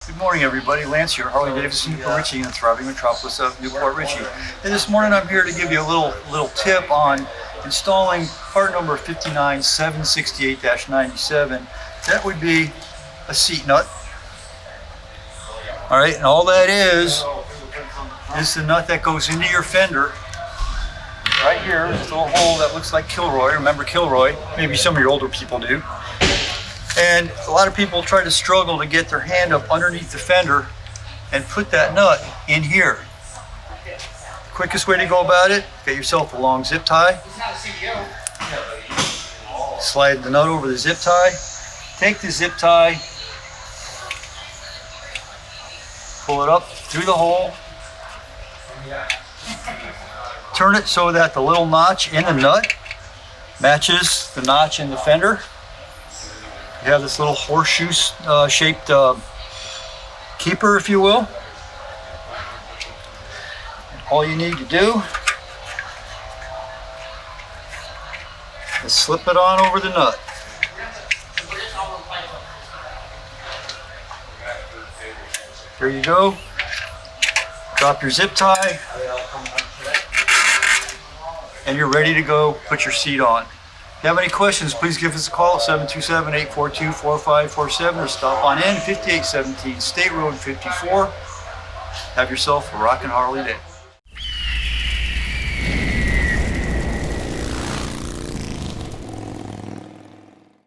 Good morning, everybody. Lance here, Harley-Davidson, Newport Richey, in the thriving metropolis of Newport Richey. And this morning I'm here to give you a little tip on installing part number 59768-97. That would be a seat nut. All right, and all that is the nut that goes into your fender. Right here, this little hole that looks like Kilroy. Remember Kilroy? Maybe some of your older people do. And a lot of people try to struggle to get their hand up underneath the fender and put that nut in here. Quickest way to go about it, get yourself a long zip tie. Slide the nut over the zip tie. Take the zip tie, pull it up through the hole. Turn it so that the little notch in the nut matches the notch in the fender. You have this little horseshoe shaped keeper, if you will. All you need to do is slip it on over the nut. There you go. Drop your zip tie, and you're ready to go put your seat on. If you have any questions, please give us a call at 727-842-4547 or stop on in 5817 State Road 54. Have yourself a rockin' Harley day.